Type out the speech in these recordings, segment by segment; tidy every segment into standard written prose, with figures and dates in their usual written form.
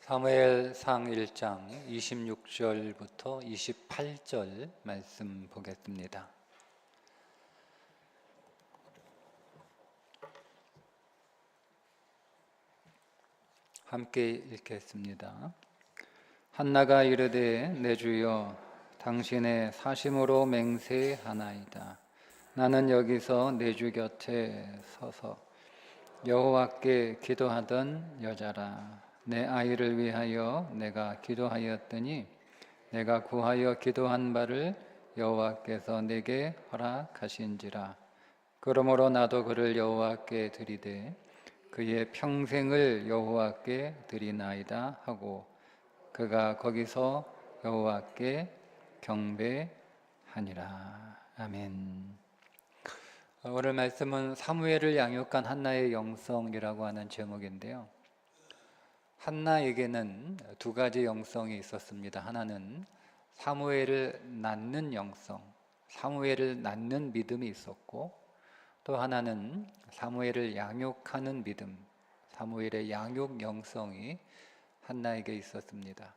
사무엘상 1장 26절부터 28절 말씀 보겠습니다. 함께 읽겠습니다. 한나가 이르되 내 주여 당신의 사심으로 맹세하나이다. 나는 여기서 내 주 곁에 서서 여호와께 기도하던 여자라. 내 아이를 위하여 내가 기도하였더니 내가 구하여 기도한 바를 여호와께서 내게 허락하신지라. 그러므로 나도 그를 여호와께 드리되 그의 평생을 여호와께 드리나이다 하고 그가 거기서 여호와께 경배하니라. 아멘. 오늘 말씀은 사무엘을 양육한 한나의 영성이라고 하는 제목인데요. 한나에게는 두 가지 영성이 있었습니다. 하나는 사무엘을 낳는 영성, 사무엘을 낳는 믿음이 있었고, 또 하나는 사무엘을 양육하는 믿음, 사무엘의 양육 영성이 한나에게 있었습니다.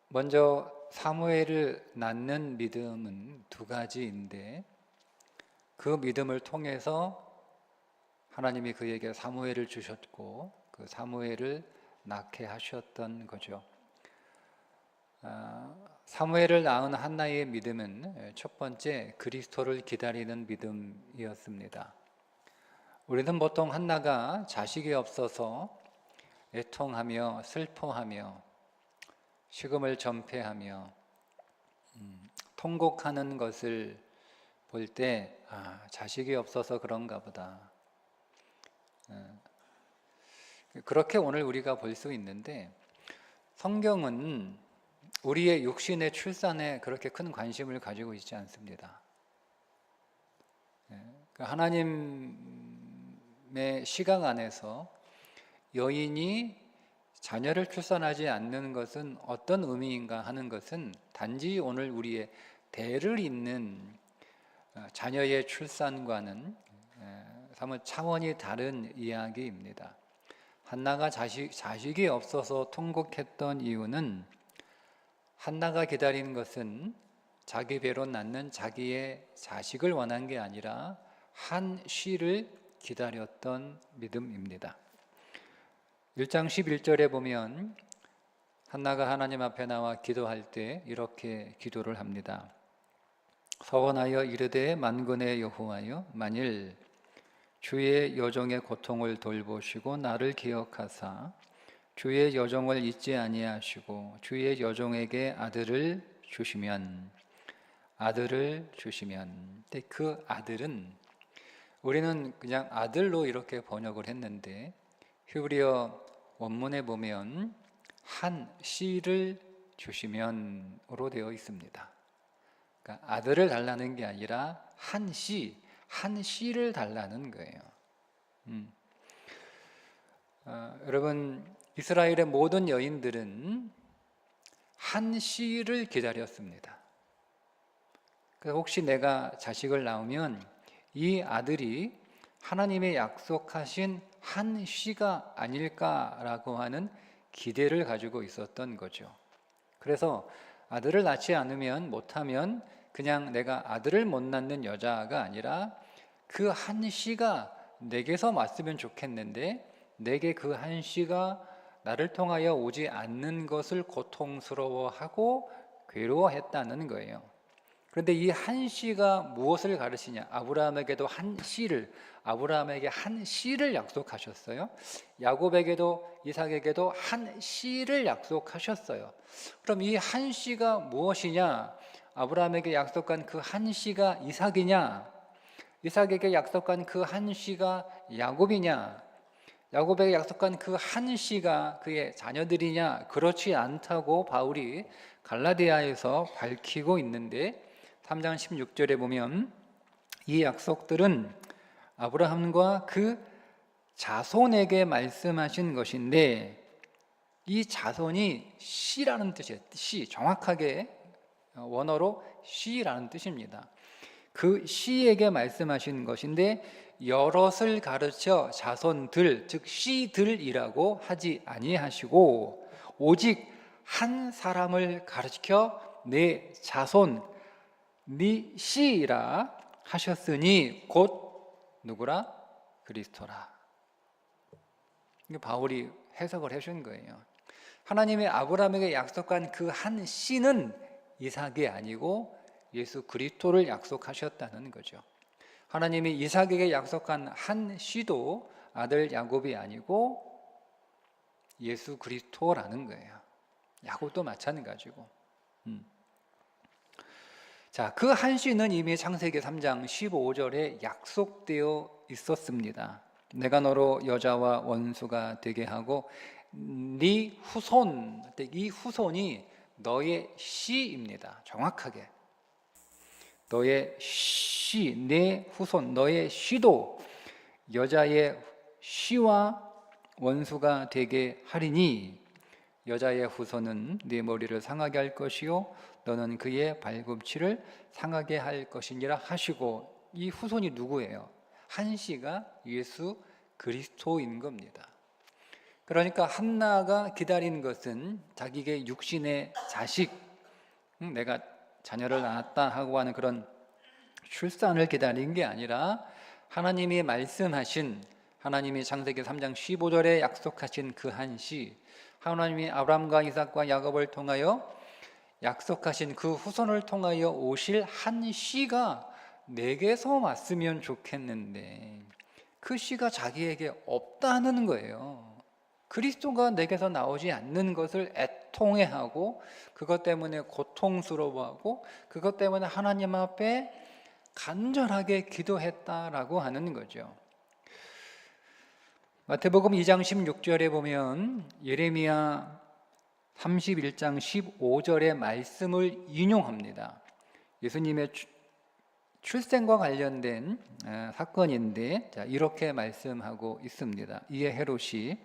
먼저 사무엘을 낳는 믿음은 두 가지인데, 그 믿음을 통해서 하나님이 그에게 사무엘을 주셨고 그 사무엘을 낳게 하셨던 거죠. 사무엘을 낳은 한나의 믿음은 첫 번째 그리스도를 기다리는 믿음이었습니다. 우리는 보통 한나가 자식이 없어서 애통하며 슬퍼하며 식음을 전폐하며 통곡하는 것을 볼 때 자식이 없어서 그런가 보다. 그렇게 오늘 우리가 볼 수 있는데, 성경은 우리의 육신의 출산에 그렇게 큰 관심을 가지고 있지 않습니다. 하나님의 시각 안에서 여인이 자녀를 출산하지 않는 것은 어떤 의미인가 하는 것은 단지 오늘 우리의 대를 잇는 자녀의 출산과는 사뭇 차원이 다른 이야기입니다. 한나가 자식이 없어서 통곡했던 이유는 한나가 기다린 것은 자기 배로 낳는 자기의 자식을 원한 게 아니라 한 씨를 기다렸던 믿음입니다. 1장 11절에 보면 한나가 하나님 앞에 나와 기도할 때 이렇게 기도를 합니다. 서원하여 이르되 만군의 여호와여, 만일 주의 여종의 고통을 돌보시고 나를 기억하사 주의 여종을 잊지 아니하시고 주의 여종에게 아들을 주시면 그 아들은 우리는 그냥 아들로 이렇게 번역을 했는데 히브리어 원문에 보면 한 씨를 주시면으로 되어 있습니다. 그러니까 아들을 달라는 게 아니라 한 씨를 달라는 거예요. 여러분, 이스라엘의 모든 여인들은 한 씨를 기다렸습니다. 그래서 혹시 내가 자식을 낳으면 이 아들이 하나님의 약속하신 한 씨가 아닐까라고 하는 기대를 가지고 있었던 거죠. 그래서 아들을 낳지 않으면 못하면 그냥 내가 아들을 못 낳는 여자가 아니라 그 한 씨가 내게서 왔으면 좋겠는데 내게 그 한 씨가 나를 통하여 오지 않는 것을 고통스러워하고 괴로워했다는 거예요. 그런데 이 한 씨가 무엇을 가르치냐? 아브라함에게도 아브라함에게 한 씨를 약속하셨어요. 야곱에게도 이삭에게도 한 씨를 약속하셨어요. 그럼 이 한 씨가 무엇이냐? 아브라함에게 약속한 그 한 씨가 이삭이냐? 이삭에게 약속한 그 한 씨가 야곱이냐? 야곱에게 약속한 그 한 씨가 그의 자녀들이냐? 그렇지 않다고 바울이 갈라디아에서 밝히고 있는데 3장 16절에 보면 이 약속들은 아브라함과 그 자손에게 말씀하신 것인데 이 자손이 씨라는 뜻이에요. 씨, 정확하게 원어로 씨라는 뜻입니다. 그 씨에게 말씀하신 것인데 여럿을 가르쳐 자손들 즉 씨들이라고 하지 아니하시고 오직 한 사람을 가르쳐 내 자손 네 씨라 하셨으니 곧 누구라? 그리스도라. 이게 바울이 해석을 해준 거예요. 하나님의 아브라함에게 약속한 그 한 씨는 이삭이 아니고 예수 그리스도를 약속하셨다는 거죠. 하나님이 이삭에게 약속한 한 씨도 아들 야곱이 아니고 예수 그리스도라는 거예요. 야곱도 마찬가지고. 자, 그 한 씨는 이미 창세기 3장 15절에 약속되어 있었습니다. 내가 너로 여자와 원수가 되게 하고 네 후손, 이 후손이 너의 씨입니다. 정확하게 너의 씨, 내 후손, 너의 씨도 여자의 씨와 원수가 되게 하리니 여자의 후손은 네 머리를 상하게 할 것이요 너는 그의 발꿈치를 상하게 할 것이니라 하시고, 이 후손이 누구예요? 한 씨가 예수 그리스도인 겁니다. 그러니까 한나가 기다린 것은 자기의 육신의 자식, 내가 자녀를 낳았다 하고 하는 그런 출산을 기다린 게 아니라 하나님이 말씀하신, 하나님이 창세기 3장 15절에 약속하신 그 한 씨, 하나님이 아브라함과 이삭과 야곱을 통하여 약속하신 그 후손을 통하여 오실 한 씨가 내게서 왔으면 좋겠는데 그 씨가 자기에게 없다는 거예요. 그리스도가 내게서 나오지 않는 것을 애통해하고 그것 때문에 고통스러워하고 그것 때문에 하나님 앞에 간절하게 기도했다라고 하는 거죠. 마태복음 2장 16절에 보면 예레미야 31장 15절의 말씀을 인용합니다. 예수님의 출생과 관련된 사건인데 이렇게 말씀하고 있습니다. 이에 헤롯이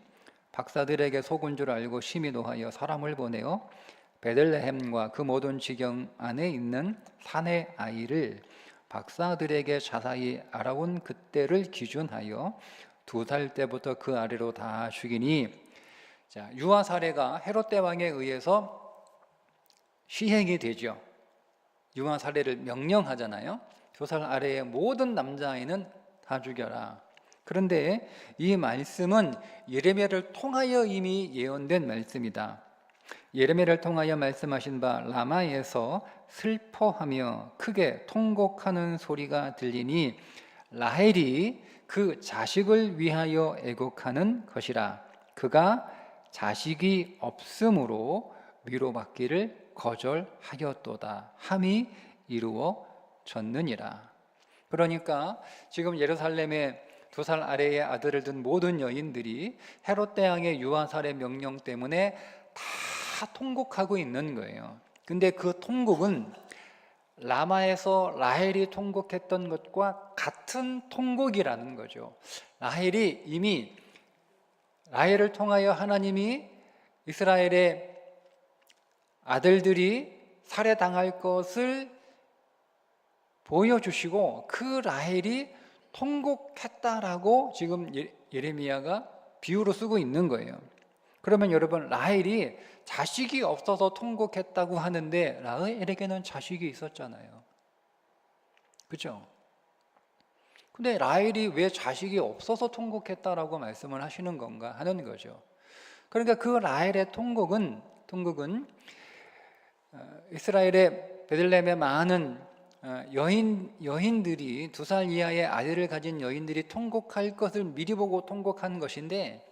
박사들에게 속은 줄 알고 심히 노하여 사람을 보내어 베들레헴과 그 모든 지경 안에 있는 산의 아이를 박사들에게 자세히 알아온 그때를 기준하여 2살 때부터 그 아래로 다 죽이니, 자, 유아 살해가 헤롯 대왕에 의해서 시행이 되죠. 유아 살해를 명령하잖아요. 2살 아래의 모든 남자아이는 다 죽여라. 그런데 이 말씀은 예레미야를 통하여 이미 예언된 말씀이다. 예레미야를 통하여 말씀하신 바 라마에서 슬퍼하며 크게 통곡하는 소리가 들리니 라헬이 그 자식을 위하여 애곡하는 것이라. 그가 자식이 없으므로 위로받기를 거절하였도다 함이 이루어졌느니라. 그러니까 지금 예루살렘에 2살 아래의 아들을 둔 모든 여인들이 헤롯 대왕의 유아살해 명령 때문에 다 통곡하고 있는 거예요. 근데 그 통곡은 라마에서 라헬이 통곡했던 것과 같은 통곡이라는 거죠. 라헬이 이미 라헬을 통하여 하나님이 이스라엘의 아들들이 살해당할 것을 보여주시고 그 라헬이 통곡했다라고 지금 예레미야가 비유로 쓰고 있는 거예요. 그러면 여러분, 라헬이 자식이 없어서 통곡했다고 하는데 라헬에게는 자식이 있었잖아요. 그렇죠? 근데 라헬이 왜 자식이 없어서 통곡했다라고 말씀을 하시는 건가 하는 거죠. 그러니까 그 라헬의 통곡은 이스라엘의 베들레헴의 많은 여인들이 2살 이하의 아이를 가진 여인들이 통곡할 것을 미리 보고 통곡한 것인데,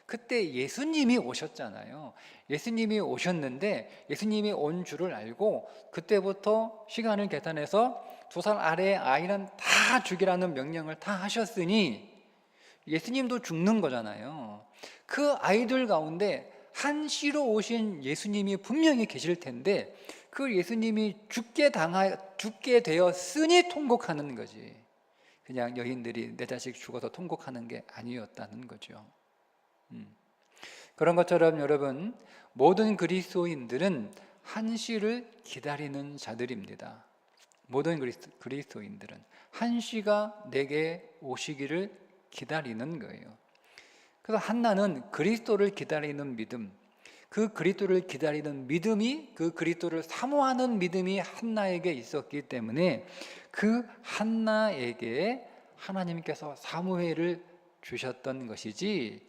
그때 예수님이 오셨잖아요. 예수님이 오셨는데 예수님이 온 줄을 알고 그때부터 시간을 계산해서 2살 아래의 아이는 다 죽이라는 명령을 다 하셨으니 예수님도 죽는 거잖아요. 그 아이들 가운데 한 씨로 오신 예수님이 분명히 계실 텐데 그 예수님이 죽게 되었으니 통곡하는 거지, 그냥 여인들이 내 자식 죽어서 통곡하는 게 아니었다는 거죠. 그런 것처럼 여러분, 모든 그리스도인들은 한 씨를 기다리는 자들입니다. 모든 그리스도인들은 한시가 내게 오시기를 기다리는 거예요. 그래서 한나는 그리스도를 기다리는 믿음, 그 그리스도를 기다리는 믿음이, 그 그리스도를 사모하는 믿음이 한나에게 있었기 때문에 그 한나에게 하나님께서 사무엘을 주셨던 것이지,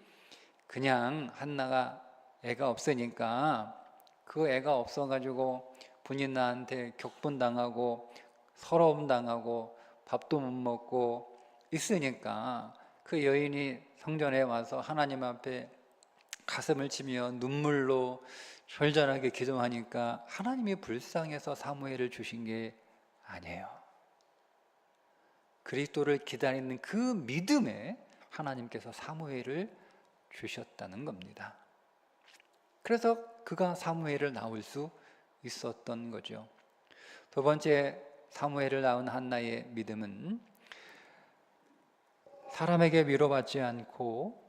그냥 한나가 애가 없으니까 그 애가 없어가지고 분인나한테 격분당하고 서러움당하고 밥도 못 먹고 있으니까 그 여인이 성전에 와서 하나님 앞에 가슴을 치며 눈물로 절절하게 기도하니까 하나님이 불쌍해서 사무엘을 주신 게 아니에요. 그리스도를 기다리는 그 믿음에 하나님께서 사무엘을 주셨다는 겁니다. 그래서 그가 사무엘을 낳을 수 있었던 거죠. 두 번째, 사무엘을 낳은 한나의 믿음은 사람에게 위로받지 않고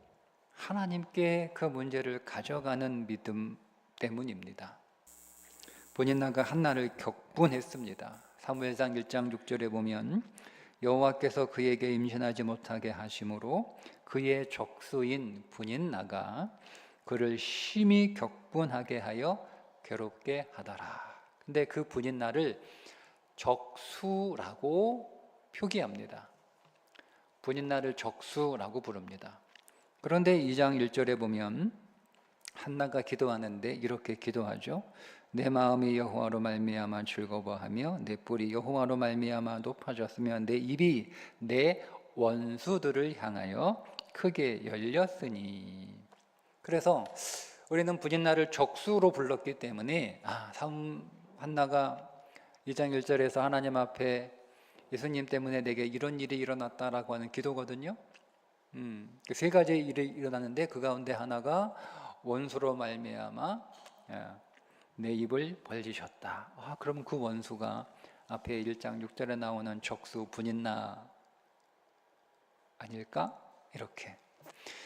하나님께 그 문제를 가져가는 믿음 때문입니다. 분인나가 한나를 격분했습니다. 사무엘상 1장 6절에 보면 여호와께서 그에게 임신하지 못하게 하심으로 그의 적수인 분인나가 그를 심히 격분하게 하여 괴롭게 하더라. 근데 그 분인나를 적수라고 표기합니다. 분인나를 적수라고 부릅니다. 그런데 2장 1절에 보면 한나가 기도하는데 이렇게 기도하죠. 내 마음이 여호와로 말미암아 즐거워하며 내 뿔이 여호와로 말미암아 높아졌으며 내 입이 내 원수들을 향하여 크게 열렸으니. 그래서 우리는 분인나를 적수로 불렀기 때문에 한나가 2장 1절에서 하나님 앞에 예수님 때문에 내게 이런 일이 일어났다라고 하는 기도거든요. 세 가지 일이 일어났는데 그 가운데 하나가 원수로 말미암아 내 입을 벌리셨다. 그럼 그 원수가 앞에 1장 6절에 나오는 적수 분인나 아닐까? 이렇게.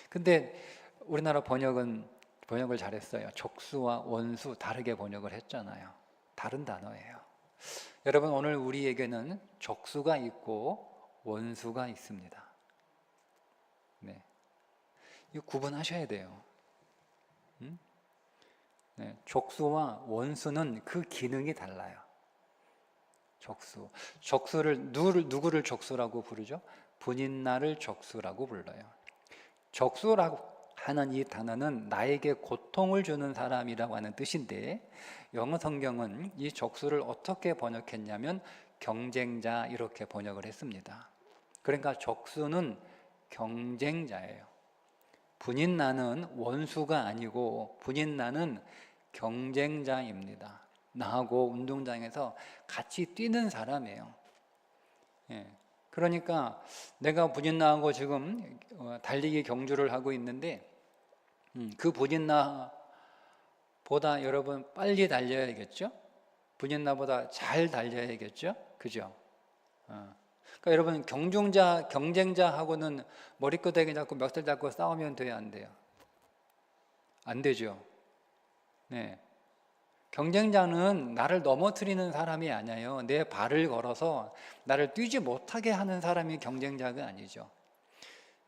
근데 우리나라 번역을 잘했어요. 적수와 원수 다르게 번역을 했잖아요. 다른 단어예요. 여러분, 오늘 우리에게는 적수가 있고 원수가 있습니다. 네, 이거 구분하셔야 돼요. 네, 적수와 원수는 그 기능이 달라요. 적수를 누구를 적수라고 부르죠? 분인나를 적수라고 불러요. 적수라고 하는 이 단어는 나에게 고통을 주는 사람이라고 하는 뜻인데, 영어 성경은 이 적수를 어떻게 번역했냐면 경쟁자 이렇게 번역을 했습니다. 그러니까 적수는 경쟁자예요. 분인나는 원수가 아니고 분인나는 경쟁자입니다. 나하고 운동장에서 같이 뛰는 사람이에요. 그러니까 내가 분인나하고 지금 달리기 경주를 하고 있는데 그 분인나보다 여러분 빨리 달려야겠죠? 분인나보다 잘 달려야겠죠? 그죠? 그러니까 여러분 경쟁자하고는 머리끄댕이 잡고 멱살 잡고 싸우면 돼요, 안 돼요? 안 되죠. 네. 경쟁자는 나를 넘어뜨리는 사람이 아니에요. 내 발을 걸어서 나를 뛰지 못하게 하는 사람이 경쟁자가 아니죠.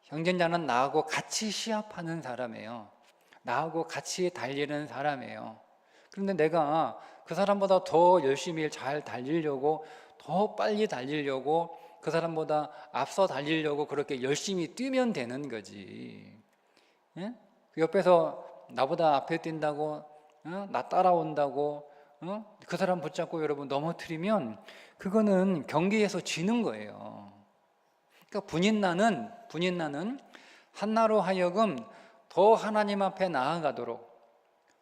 경쟁자는 나하고 같이 시합하는 사람이에요. 나하고 같이 달리는 사람이에요. 그런데 내가 그 사람보다 더 열심히 잘 달리려고, 더 빨리 달리려고, 그 사람보다 앞서 달리려고 그렇게 열심히 뛰면 되는 거지. 예? 그 옆에서 나보다 앞에 뛴다고, 나 따라온다고, 그 사람 붙잡고 여러분 넘어뜨리면 그거는 경기에서 지는 거예요. 그러니까 분인나는 한나로 하여금 더 하나님 앞에 나아가도록,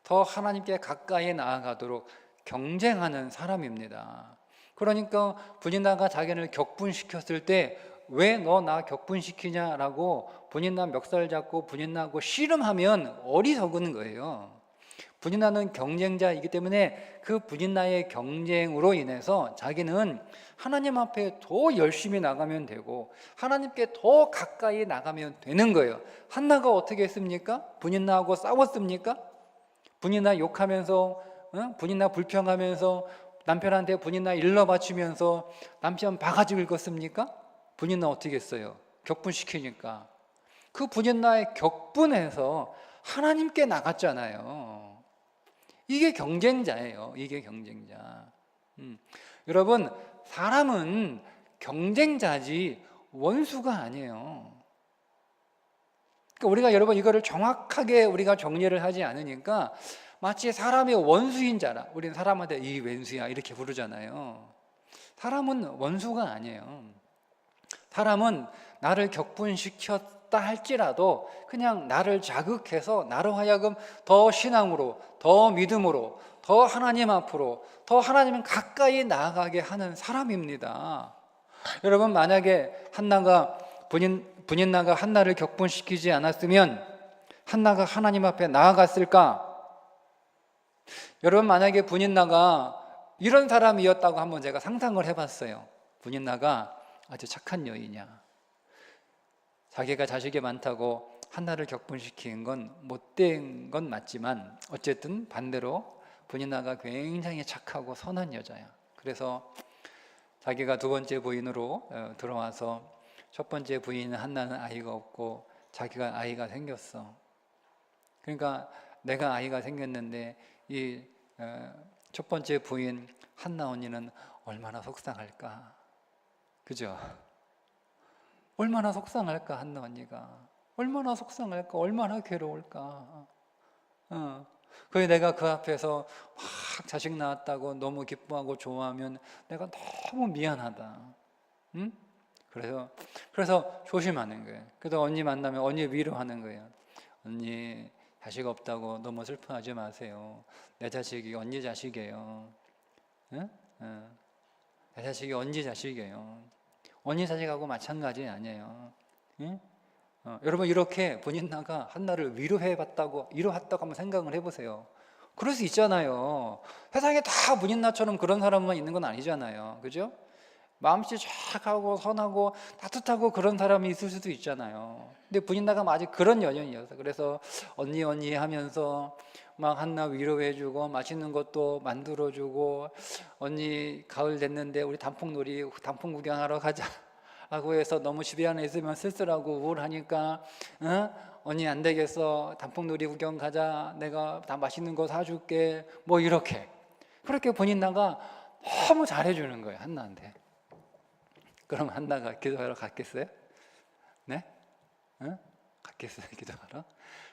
더 하나님께 가까이 나아가도록 경쟁하는 사람입니다. 그러니까 분인나가 자기를 격분시켰을 때 왜 너 나 격분시키냐라고 분인나 멱살 잡고 분인나하고 씨름하면 어리석은 거예요. 분인나는 경쟁자이기 때문에 그 분인나의 경쟁으로 인해서 자기는 하나님 앞에 더 열심히 나가면 되고 하나님께 더 가까이 나가면 되는 거예요. 한나가 어떻게 했습니까? 분인나하고 싸웠습니까? 분인나 욕하면서, 분인나 불평하면서, 남편한테 분인나 일러 바치면서 남편 바가지 긁었습니까? 분인나 어떻게 했어요? 격분시키니까. 그 분인나의 격분해서 하나님께 나갔잖아요. 이게 경쟁자예요. 이게 경쟁자. 여러분, 사람은 경쟁자지 원수가 아니에요. 그러니까 우리가 여러분 이거를 정확하게 우리가 정리를 하지 않으니까 마치 사람의 원수인 줄 알아. 우리는 사람한테 이 왼수야 이렇게 부르잖아요. 사람은 원수가 아니에요. 사람은 나를 격분시켰다 할지라도 그냥 나를 자극해서 나로 하여금 더 신앙으로, 더 믿음으로, 더 하나님 앞으로, 더 하나님 가까이 나아가게 하는 사람입니다. 여러분, 만약에 분인나가 한나를 격분시키지 않았으면 한나가 하나님 앞에 나아갔을까? 여러분, 만약에 분인나가 이런 사람이었다고 한번 제가 상상을 해봤어요. 분인나가 아주 착한 여인이야. 자기가 자식이 많다고 한나를 격분시킨 건 못된 건 맞지만 어쨌든 반대로 분인나가 굉장히 착하고 선한 여자야. 그래서 자기가 두 번째 부인으로 들어와서 첫 번째 부인 한나는 아이가 없고 자기가 아이가 생겼어. 그러니까 내가 아이가 생겼는데 이 첫 번째 부인 한나 언니는 얼마나 속상할까? 그죠? 얼마나 속상할까? 한나 언니가 얼마나 속상할까? 얼마나 괴로울까? 그래서 내가 그 앞에서 막 자식 낳았다고 너무 기뻐하고 좋아하면 내가 너무 미안하다. 응? 그래서 조심하는 거예요. 그래서 언니 만나면 언니 위로하는 거예요. 언니 자식 없다고 너무 슬퍼하지 마세요. 내 자식이 언니 자식이에요. 응? 내 자식이 언니 자식이에요. 언니 자식하고 마찬가지 아니에요. 응? 여러분, 이렇게 분인나가 한나를 위로했다고 한번 생각을 해보세요. 그럴 수 있잖아요. 세상에 다 분인나처럼 그런 사람만 있는 건 아니잖아요. 그죠? 마음씨 착하고 선하고 따뜻하고 그런 사람이 있을 수도 있잖아요. 근데 분인나가 아직 그런 여인이었어. 그래서 언니 하면서 막 한나 위로해주고 맛있는 것도 만들어주고, 언니 가을 됐는데 우리 단풍 구경하러 가자 라고 해서 너무 집에 안에 있으면 쓸쓸하고 우울하니까 언니 안 되겠어, 단풍놀이 구경 가자, 내가 다 맛있는 거 사줄게, 뭐 이렇게. 그렇게 분인나가 너무 잘해주는 거예요, 한나한테. 그럼 한나가 기도하러 갔겠어요? 네? 갔겠어요, 기도하러?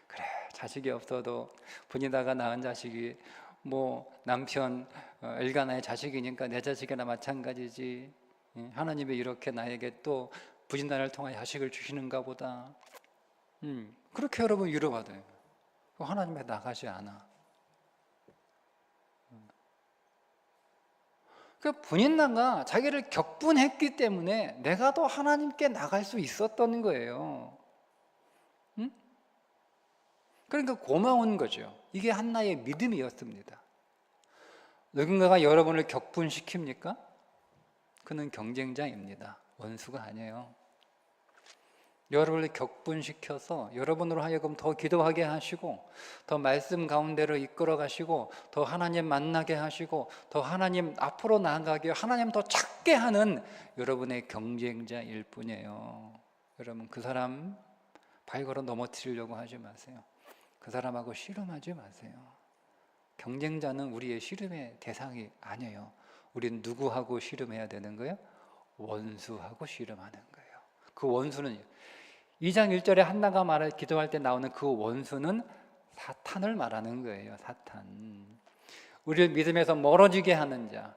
그래, 자식이 없어도 분인나가 낳은 자식이 뭐 남편 엘가나의 자식이니까 내 자식이나 마찬가지지. 하나님이 이렇게 나에게 또 분인나를 통해 자식을 주시는가 보다. 그렇게 여러분 위로받아요. 하나님에 나가지 않아. 그 분인나가 자기를 격분했기 때문에 내가 더 하나님께 나갈 수 있었던 거예요. 그러니까 고마운 거죠. 이게 한나의 믿음이었습니다. 누군가가 여러분을 격분시킵니까? 그는 경쟁자입니다. 원수가 아니에요. 여러분을 격분시켜서 여러분으로 하여금 더 기도하게 하시고, 더 말씀 가운데로 이끌어 가시고, 더 하나님 만나게 하시고, 더 하나님 앞으로 나아가게, 하나님 더 찾게 하는 여러분의 경쟁자일 뿐이에요. 여러분, 그 사람 발걸어 넘어뜨리려고 하지 마세요. 그 사람하고 씨름하지 마세요. 경쟁자는 우리의 씨름의 대상이 아니에요. 우린 누구하고 씨름해야 되는 거예요? 원수하고 씨름하는 거예요. 그 원수는 2장 1절에 한나가 기도할 때 나오는 그 원수는 사탄을 말하는 거예요. 사탄. 우리를 믿음에서 멀어지게 하는 자,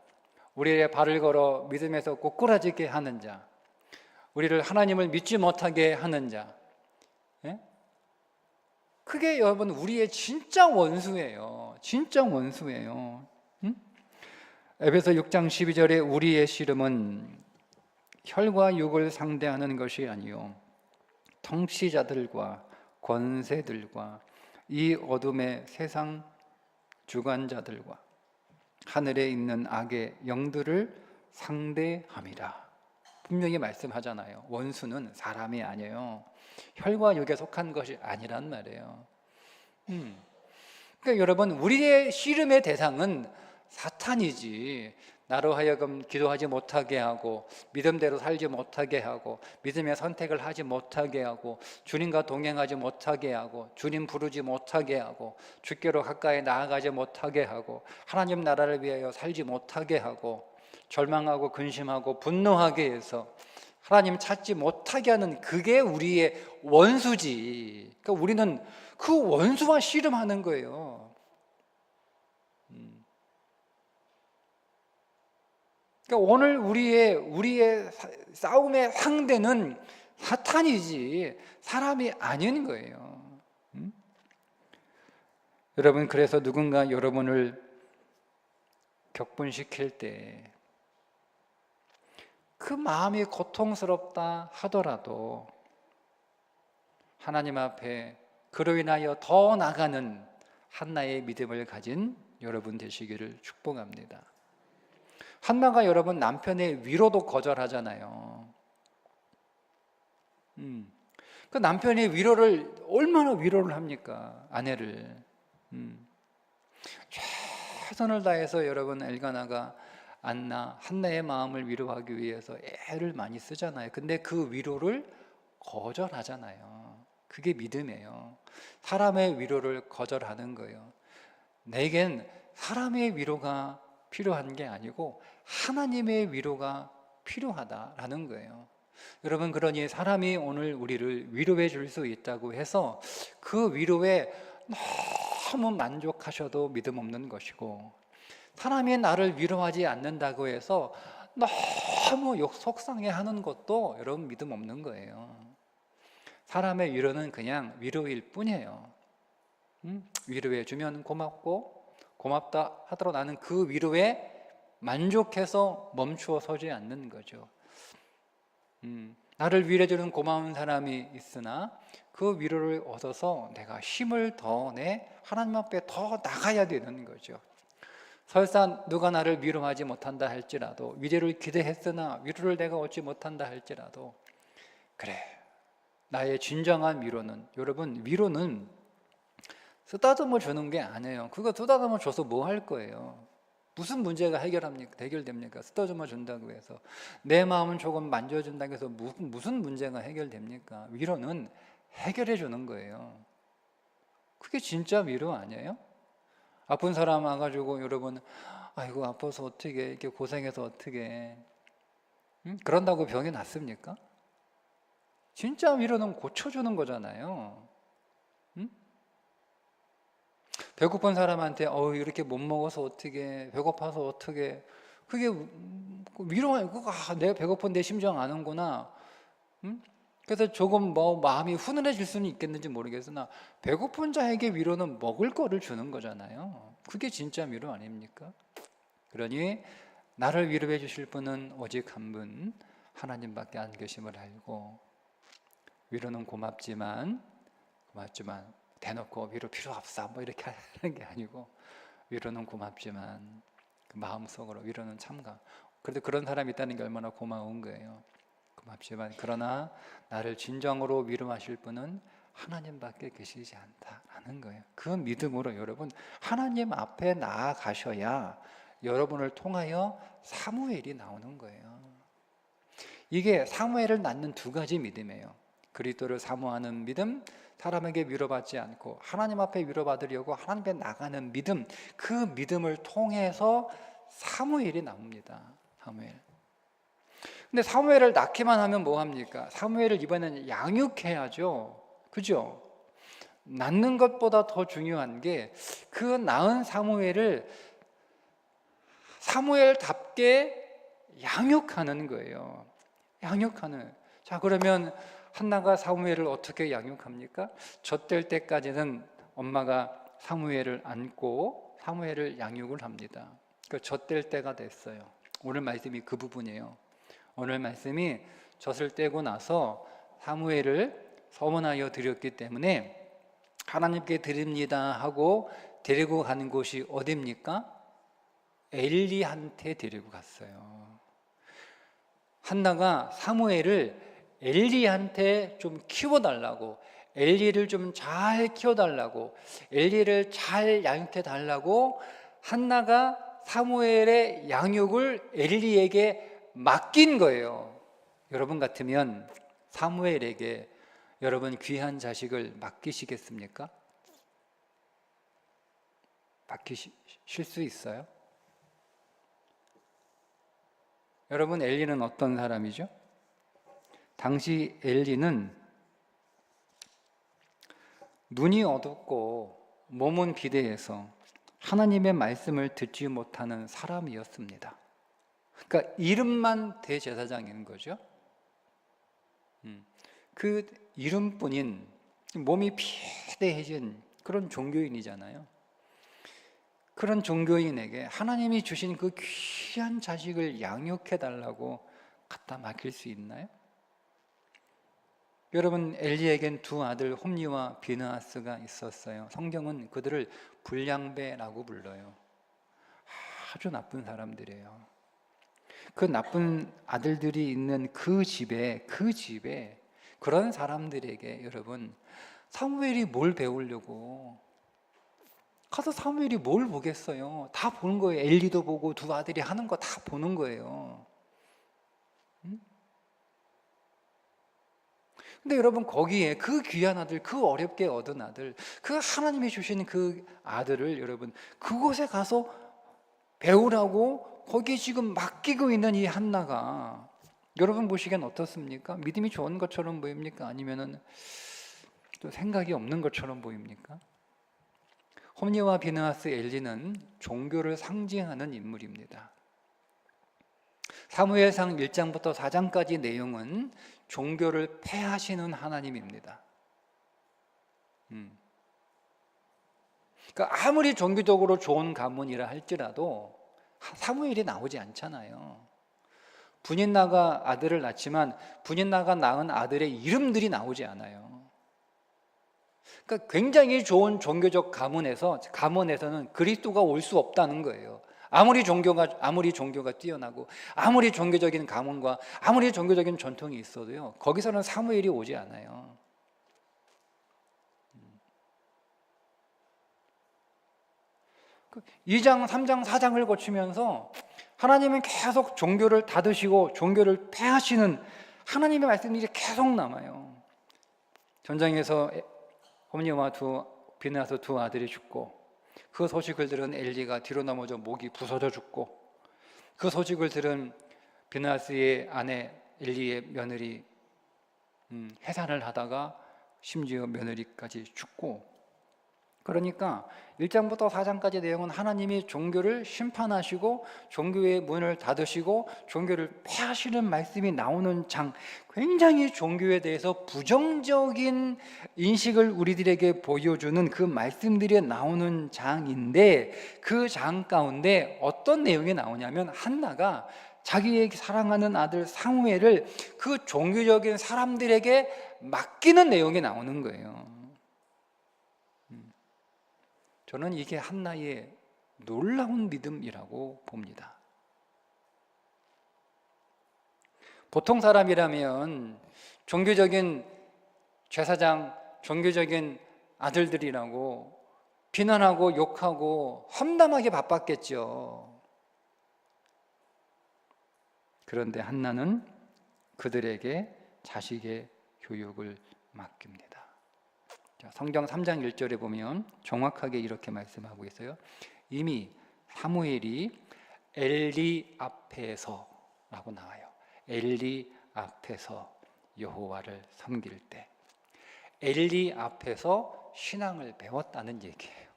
우리의 발을 걸어 믿음에서 꼬꾸라지게 하는 자, 우리를 하나님을 믿지 못하게 하는 자, 그게 여러분 우리의 진짜 원수예요. 진짜 원수예요. 에베소 6장 12절에 우리의 씨름은 혈과 육을 상대하는 것이 아니요 통치자들과 권세들과 이 어둠의 세상 주관자들과 하늘에 있는 악의 영들을 상대함이라. 분명히 말씀하잖아요. 원수는 사람이 아니에요. 혈과 육에 속한 것이 아니란 말이에요. 그러니까 여러분, 우리의 씨름의 대상은 사탄이지. 나로 하여금 기도하지 못하게 하고 믿음대로 살지 못하게 하고 믿음의 선택을 하지 못하게 하고 주님과 동행하지 못하게 하고 주님 부르지 못하게 하고 주께로 가까이 나아가지 못하게 하고 하나님 나라를 위하여 살지 못하게 하고 절망하고 근심하고 분노하게 해서 하나님 찾지 못하게 하는, 그게 우리의 원수지. 그러니까 우리는 그 원수와 씨름하는 거예요. 그러니까 오늘 우리의 싸움의 상대는 사탄이지 사람이 아닌 거예요. 여러분, 그래서 누군가 여러분을 격분시킬 때 그 마음이 고통스럽다 하더라도 하나님 앞에 그로 인하여 더 나가는 한나의 믿음을 가진 여러분 되시기를 축복합니다. 한나가 여러분 남편의 위로도 거절하잖아요. 그 남편의 위로를 얼마나 위로를 합니까? 아내를. 최선을 다해서 여러분 엘가나가 한나의 마음을 위로하기 위해서 애를 많이 쓰잖아요. 근데 그 위로를 거절하잖아요. 그게 믿음이에요. 사람의 위로를 거절하는 거예요. 내겐 사람의 위로가 필요한 게 아니고 하나님의 위로가 필요하다라는 거예요. 여러분, 그러니 사람이 오늘 우리를 위로해 줄 수 있다고 해서 그 위로에 너무 만족하셔도 믿음 없는 것이고, 사람이 나를 위로하지 않는다고 해서 너무 속상해하는 것도 여러분 믿음 없는 거예요. 사람의 위로는 그냥 위로일 뿐이에요. 위로해 주면 고맙고 고맙다 하더라도 나는 그 위로에 만족해서 멈추어 서지 않는 거죠. 나를 위로해 주는 고마운 사람이 있으나 그 위로를 얻어서 내가 힘을 더 내 하나님 앞에 더 나가야 되는 거죠. 설사 누가 나를 위로하지 못한다 할지라도, 위로를 기대했으나 위로를 내가 얻지 못한다 할지라도, 그래, 나의 진정한 위로는, 여러분, 위로는 쓰다듬어 주는 게 아니에요. 그거 쓰다듬어 줘서 뭐 할 거예요? 무슨 문제가 해결됩니까? 쓰다듬어 준다고 해서. 내 마음은 조금 만져준다고 해서 무슨 문제가 해결됩니까? 위로는 해결해 주는 거예요. 그게 진짜 위로 아니에요? 아픈 사람 와가지고 여러분, 아이고 아파서 어떻게, 이렇게 고생해서 어떻게, 그런다고 병이 낫습니까? 진짜 위로는 고쳐주는 거잖아요. 배고픈 사람한테 이렇게 못 먹어서 어떻게, 배고파서 어떻게, 그게 위로가, 내가 배고픈 내 심정 아는구나. 그래서 조금 마음이 훈훈해질 수는 있겠는지 모르겠으나 배고픈 자에게 위로는 먹을 거를 주는 거잖아요. 그게 진짜 위로 아닙니까? 그러니 나를 위로해 주실 분은 오직 한 분, 하나님밖에 안 계심을 알고, 위로는 고맙지만 대놓고 위로 필요 없어 이렇게 하는 게 아니고, 위로는 고맙지만 그 마음속으로 위로는 참가. 그래도 그런 사람이 있다는 게 얼마나 고마운 거예요. 고맙지만 그러나 나를 진정으로 위로하실 분은 하나님밖에 계시지 않다라는 거예요. 그 믿음으로 여러분 하나님 앞에 나아가셔야 여러분을 통하여 사무엘이 나오는 거예요. 이게 사무엘을 낳는 두 가지 믿음이에요. 그리스도를 사모하는 믿음, 사람에게 위로받지 않고 하나님 앞에 위로받으려고 하나님 앞에 나가는 믿음, 그 믿음을 통해서 사무엘이 나옵니다. 사무엘. 근데 사무엘을 낳기만 하면 뭐합니까? 사무엘을 이번에는 양육해야죠. 그죠? 낳는 것보다 더 중요한 게 그 낳은 사무엘을 사무엘답게 양육하는 거예요. 양육하는. 자, 그러면 한나가 사무엘을 어떻게 양육합니까? 젖될 때까지는 엄마가 사무엘을 안고 사무엘을 양육을 합니다. 그 젖될 때가 됐어요. 오늘 말씀이 그 부분이에요. 오늘 말씀이 젖을 떼고 나서 사무엘을 서문하여 드렸기 때문에 하나님께 드립니다 하고 데리고 가는 곳이 어디입니까? 엘리한테 데리고 갔어요. 한나가 사무엘을 엘리한테 좀 키워달라고, 엘리를 좀 잘 키워달라고, 엘리를 잘 양육해 달라고 한나가 사무엘의 양육을 엘리에게 맡긴 거예요. 여러분 같으면 사무엘에게 여러분 귀한 자식을 맡기시겠습니까? 맡기실 수 있어요? 여러분, 엘리는 어떤 사람이죠? 당시 엘리는 눈이 어둡고 몸은 비대해서 하나님의 말씀을 듣지 못하는 사람이었습니다. 그러니까 이름만 대제사장인 거죠. 그 이름뿐인 몸이 비대해진 그런 종교인이잖아요. 그런 종교인에게 하나님이 주신 그 귀한 자식을 양육해 달라고 갖다 맡길 수 있나요? 여러분, 엘리에겐 두 아들 홈리와 비느하스가 있었어요. 성경은 그들을 불량배라고 불러요. 아주 나쁜 사람들이에요. 그 나쁜 아들들이 있는 그 집에 그런 사람들에게 여러분, 사무엘이 뭘 배우려고 가서 사무엘이 뭘 보겠어요? 다 보는 거예요. 엘리도 보고 두 아들이 하는 거 다 보는 거예요. 근데 여러분, 거기에 그 귀한 아들, 그 어렵게 얻은 아들, 그 하나님이 주신 그 아들을 여러분 그곳에 가서 배우라고 거기에 지금 맡기고 있는 이 한나가 여러분 보시기엔 어떻습니까? 믿음이 좋은 것처럼 보입니까? 아니면은 또 생각이 없는 것처럼 보입니까? 홈리와 비느하스, 엘리는 종교를 상징하는 인물입니다. 사무엘상 1장부터 4장까지 내용은 종교를 폐하시는 하나님입니다. 그러니까 아무리 종교적으로 좋은 가문이라 할지라도 사무엘이 나오지 않잖아요. 분인나가 아들을 낳지만 분인나가 낳은 아들의 이름들이 나오지 않아요. 그러니까 굉장히 좋은 종교적 가문에서는 그리스도가 올 수 없다는 거예요. 아무리 종교가 뛰어나고 아무리 종교적인 가문과 아무리 종교적인 전통이 있어도요, 거기서는 사무엘이 오지 않아요. 2장, 3장, 4장을 거치면서 하나님은 계속 종교를 닫으시고 종교를 폐하시는 하나님의 말씀이 계속 남아요. 전장에서 홈리와 비느하스 두 아들이 죽고, 그 소식을 들은 엘리가 뒤로 넘어져 목이 부서져 죽고, 그 소식을 들은 비느하스의 아내 엘리의 며느리 해산을 하다가 심지어 며느리까지 죽고, 그러니까 1장부터 4장까지 내용은 하나님이 종교를 심판하시고 종교의 문을 닫으시고 종교를 폐하시는 말씀이 나오는 장, 굉장히 종교에 대해서 부정적인 인식을 우리들에게 보여주는 그 말씀들이 나오는 장인데, 그 장 가운데 어떤 내용이 나오냐면 한나가 자기의 사랑하는 아들 사무엘을 그 종교적인 사람들에게 맡기는 내용이 나오는 거예요. 저는 이게 한나의 놀라운 믿음이라고 봅니다. 보통 사람이라면 종교적인 제사장, 종교적인 아들들이라고 비난하고 욕하고 험담하게 바빴겠죠. 그런데 한나는 그들에게 자식의 교육을 맡깁니다. 성경 3장 1절에 보면 정확하게 이렇게 말씀하고 있어요. 이미 사무엘이 엘리 앞에서 라고 나와요. 엘리 앞에서 여호와를 섬길 때, 엘리 앞에서 신앙을 배웠다는 얘기예요.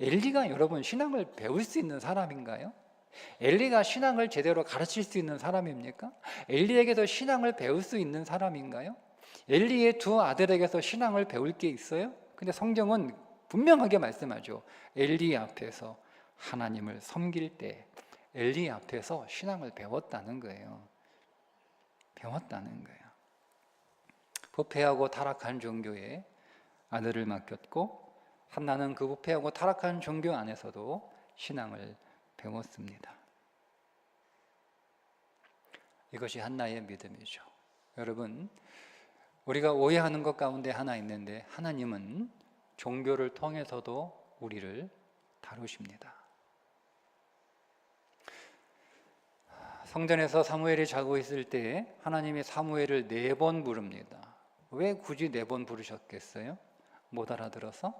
엘리가 여러분 신앙을 배울 수 있는 사람인가요? 엘리가 신앙을 제대로 가르칠 수 있는 사람입니까? 엘리에게도 신앙을 배울 수 있는 사람인가요? 엘리의 두 아들에게서 신앙을 배울 게 있어요? 근데 성경은 분명하게 말씀하죠. 엘리 앞에서 하나님을 섬길 때 엘리 앞에서 신앙을 배웠다는 거예요. 배웠다는 거예요. 부패하고 타락한 종교에 아들을 맡겼고, 한나는 그 부패하고 타락한 종교 안에서도 신앙을 배웠습니다. 이것이 한나의 믿음이죠. 여러분, 우리가 오해하는 것 가운데 하나 있는데, 하나님은 종교를 통해서도 우리를 다루십니다. 성전에서 사무엘이 자고 있을 때 하나님이 사무엘을 4번 부릅니다. 왜 굳이 4번 부르셨겠어요? 못 알아들어서?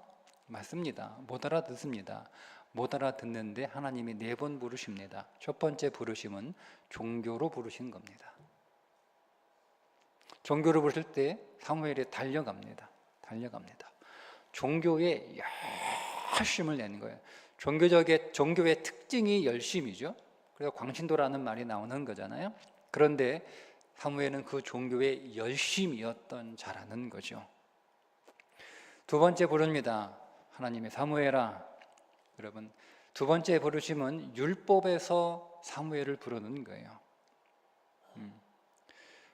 맞습니다. 못 알아듣습니다. 못 알아듣는데 하나님이 4번 부르십니다. 첫 번째 부르심은 종교로 부르신 겁니다. 종교로 부르실 때 사무엘이 달려갑니다. 종교에 열심을 내는 거예요. 종교의 특징이 열심이죠. 그래서 광신도라는 말이 나오는 거잖아요. 그런데 사무엘은 그 종교의 열심이었던 자라는 거죠. 두 번째 부릅니다. 하나님의 사무엘아. 여러분, 두 번째 부르심은 율법에서 사무엘을 부르는 거예요.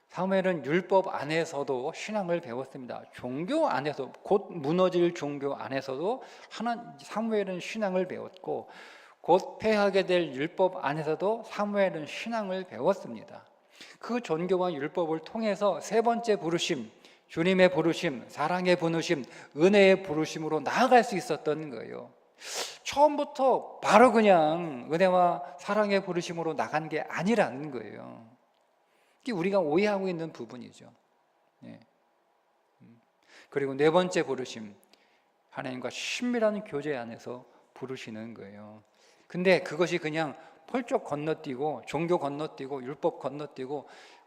사무엘은 율법 안에서도 신앙을 배웠습니다. 종교 안에서, 곧 무너질 종교 안에서도 사무엘은 신앙을 배웠고, 곧 폐하게 될 율법 안에서도 사무엘은 신앙을 배웠습니다. 그 종교와 율법을 통해서 세 번째 부르심, 주님의 부르심, 사랑의 부르심, 은혜의 부르심으로 나아갈 수 있었던 거예요. 처음부터 바로 그냥 은혜와 사랑의 부르심으로 나간 게 아니라는 거예요. 이게 우리가 오해하고 있는 부분이죠. 그리고 네 번째 부르심, 하나님과 친밀한 교제 안에서 부르시는 거예요. 근데 그것이 그냥 펄쩍 건너뛰고 종교 건너뛰고 율법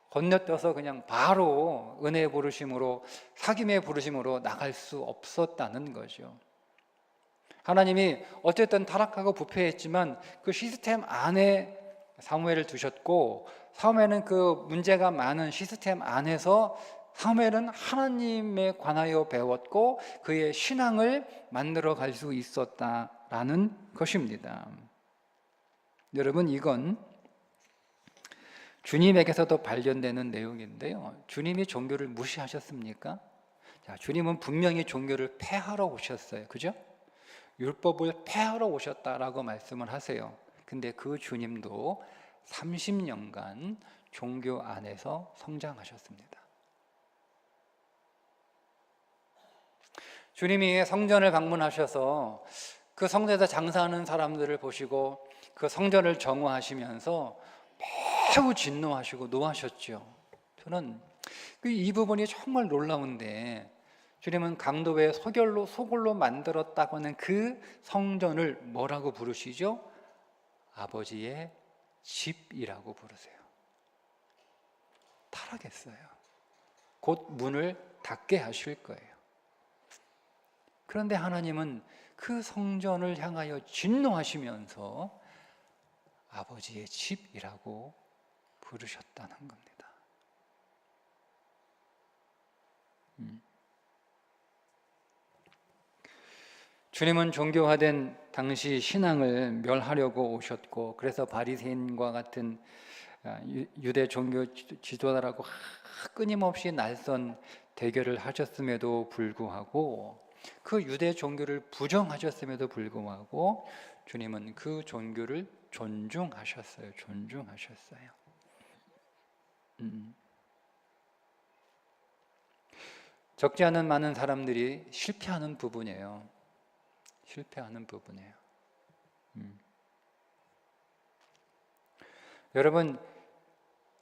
건너뛰어서 그냥 바로 은혜의 부르심으로, 사귐의 부르심으로 나갈 수 없었다는 거죠. 하나님이 어쨌든 타락하고 부패했지만 그 시스템 안에 사무엘을 두셨고, 사무엘은 그 문제가 많은 시스템 안에서 사무엘은 하나님에 관하여 배웠고 그의 신앙을 만들어 갈 수 있었다라는 것입니다. 여러분, 이건 주님에게서도 발견되는 내용인데요. 주님이 종교를 무시하셨습니까? 자, 주님은 분명히 종교를 폐하러 오셨어요. 그죠? 율법을 폐하러 오셨다라고 말씀을 하세요. 근데 그 주님도 30년간 종교 안에서 성장하셨습니다. 주님이 성전을 방문하셔서 그 성전에서 장사하는 사람들을 보시고 그 성전을 정화하시면서 매우 진노하시고 노하셨죠. 저는 이 부분이 정말 놀라운데, 주님은 강도의 소굴로 만들었다고 하는 그 성전을 뭐라고 부르시죠? 아버지의 집이라고 부르세요. 타락했어요. 곧 문을 닫게 하실 거예요. 그런데 하나님은 그 성전을 향하여 진노하시면서 아버지의 집이라고 부르셨다는 겁니다. 주님은 종교화된 당시 신앙을 멸하려고 오셨고, 그래서 바리새인과 같은 유대 종교 지도자라고 끊임없이 날선 대결을 하셨음에도 불구하고, 그 유대 종교를 부정하셨음에도 불구하고 주님은 그 종교를 존중하셨어요. 적지 않은 많은 사람들이 실패하는 부분이에요. 여러분,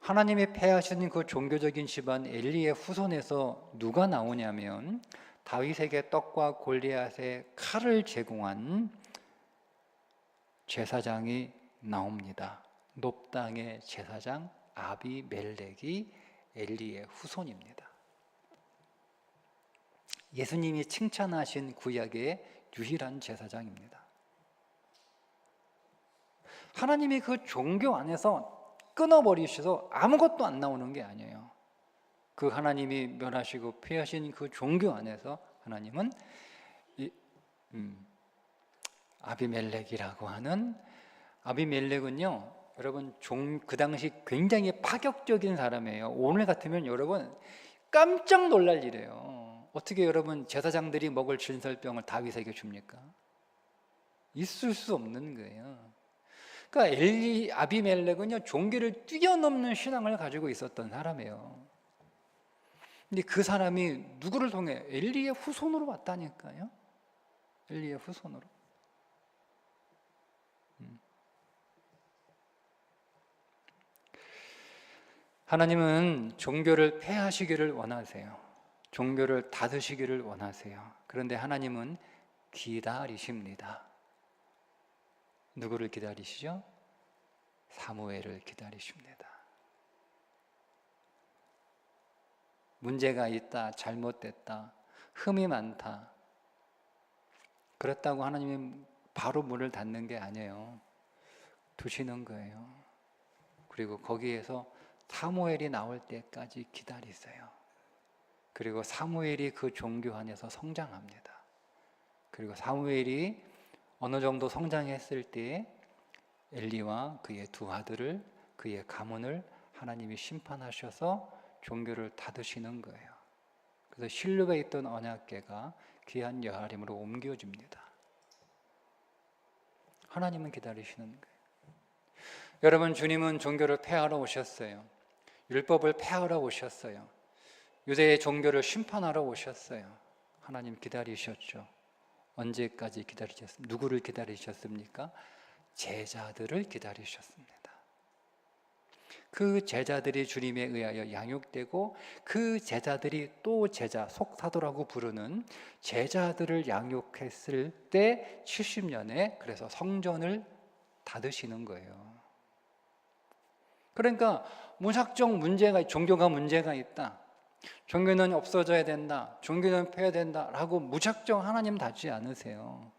하나님이 폐하신 그 종교적인 집안 엘리의 후손에서 누가 나오냐면, 다윗에게 떡과 골리앗의 칼을 제공한 제사장이 나옵니다. 놉당의 제사장 아비멜렉이 엘리의 후손입니다. 예수님이 칭찬하신 구약의 유일한 제사장입니다. 하나님이 그 종교 안에서 끊어버리셔서 아무것도 안 나오는 게 아니에요. 그 하나님이 멸하시고 폐하신 그 종교 안에서 하나님은 아비멜렉이라고 하는, 아비멜렉은요, 여러분 그 당시 굉장히 파격적인 사람이에요. 오늘 같으면 여러분 깜짝 놀랄 일이에요. 어떻게 여러분 제사장들이 먹을 진설병을 다윗에게 줍니까? 있을 수 없는 거예요. 그러니까 아비멜렉은요, 종교를 뛰어넘는 신앙을 가지고 있었던 사람이에요. 근데 그 사람이 누구를 통해? 엘리의 후손으로 왔다니까요. 엘리의 후손으로. 하나님은 종교를 폐하시기를 원하세요. 종교를 닫으시기를 원하세요. 그런데 하나님은 기다리십니다. 누구를 기다리시죠? 사무엘을 기다리십니다. 문제가 있다, 잘못됐다, 흠이 많다. 그렇다고 하나님이 바로 문을 닫는 게 아니에요. 두시는 거예요. 그리고 거기에서 사무엘이 나올 때까지 기다리세요. 그리고 사무엘이 그 종교 안에서 성장합니다. 그리고 사무엘이 어느 정도 성장했을 때 엘리와 그의 두 아들을, 그의 가문을 하나님이 심판하셔서 종교를 닫으시는 거예요. 그래서 실로에 있던 언약궤가 귀한 여하림으로 옮겨집니다. 하나님은 기다리시는 거예요. 여러분, 주님은 종교를 폐하러 오셨어요. 율법을 폐하러 오셨어요. 유대의 종교를 심판하러 오셨어요. 하나님 기다리셨죠. 언제까지 기다리셨습니까? 누구를 기다리셨습니까? 제자들을 기다리셨습니다. 그 제자들이 주님에 의하여 양육되고 그 제자들이 또 제자, 속사도라고 부르는 제자들을 양육했을 때 70년에 그래서 성전을 닫으시는 거예요. 그러니까 무작정 종교가 문제가 있다, 종교는 없어져야 된다, 종교는 폐해된다 라고 무작정 하나님 닫지 않으세요.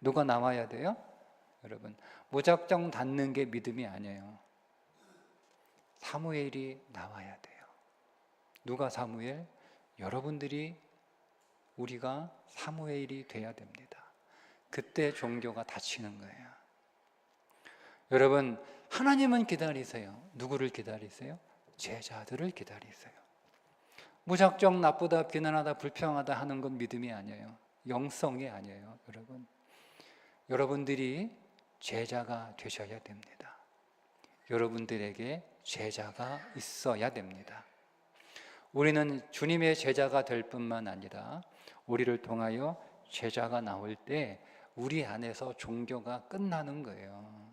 누가 나와야 돼요? 여러분, 무작정 닫는 게 믿음이 아니에요. 사무엘이 나와야 돼요. 누가 사무엘? 여러분들이, 우리가 사무엘이 돼야 됩니다. 그때 종교가 닫히는 거예요. 여러분, 하나님은 기다리세요. 누구를 기다리세요? 제자들을 기다리세요. 무작정 나쁘다, 비난하다, 불평하다 하는 건 믿음이 아니에요. 영성이 아니에요. 여러분들이 제자가 되셔야 됩니다. 여러분들에게 제자가 있어야 됩니다. 우리는 주님의 제자가 될 뿐만 아니라 우리를 통하여 제자가 나올 때 우리 안에서 종교가 끝나는 거예요.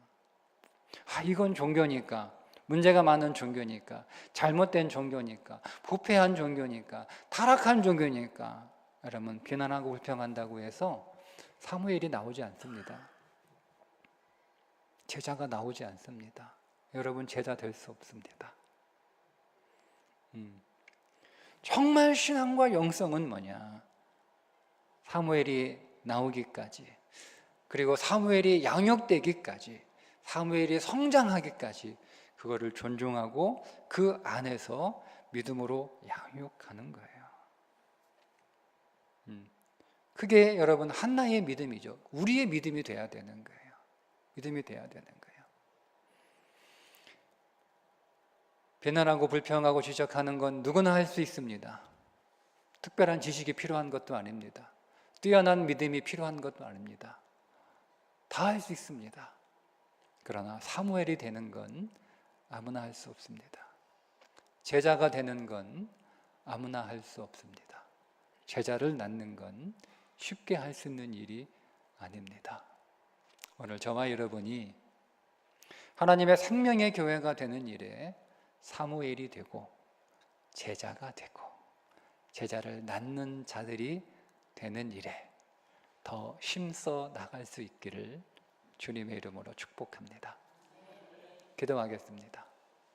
이건 종교니까, 문제가 많은 종교니까, 잘못된 종교니까, 부패한 종교니까, 타락한 종교니까, 여러분, 비난하고 불평한다고 해서 사무엘이 나오지 않습니다. 제자가 나오지 않습니다. 여러분, 제자 될 수 없습니다. 정말 신앙과 영성은 뭐냐? 사무엘이 나오기까지, 그리고 사무엘이 양육되기까지, 사무엘이 성장하기까지 그거를 존중하고 그 안에서 믿음으로 양육하는 거예요. 그게 여러분 한나의 믿음이죠. 우리의 믿음이 돼야 되는 거예요. 믿음이 돼야 되는 거예요. 비난하고 불평하고 지적하는 건 누구나 할 수 있습니다. 특별한 지식이 필요한 것도 아닙니다. 뛰어난 믿음이 필요한 것도 아닙니다. 다 할 수 있습니다. 그러나 사무엘이 되는 건 아무나 할 수 없습니다. 제자가 되는 건 아무나 할 수 없습니다. 제자를 낳는 건 쉽게 할 수 있는 일이 아닙니다. 오늘 저와 여러분이 하나님의 생명의 교회가 되는 일에 사무엘이 되고 제자가 되고 제자를 낳는 자들이 되는 일에 더 힘써 나갈 수 있기를 주님의 이름으로 축복합니다. 기도하겠습니다.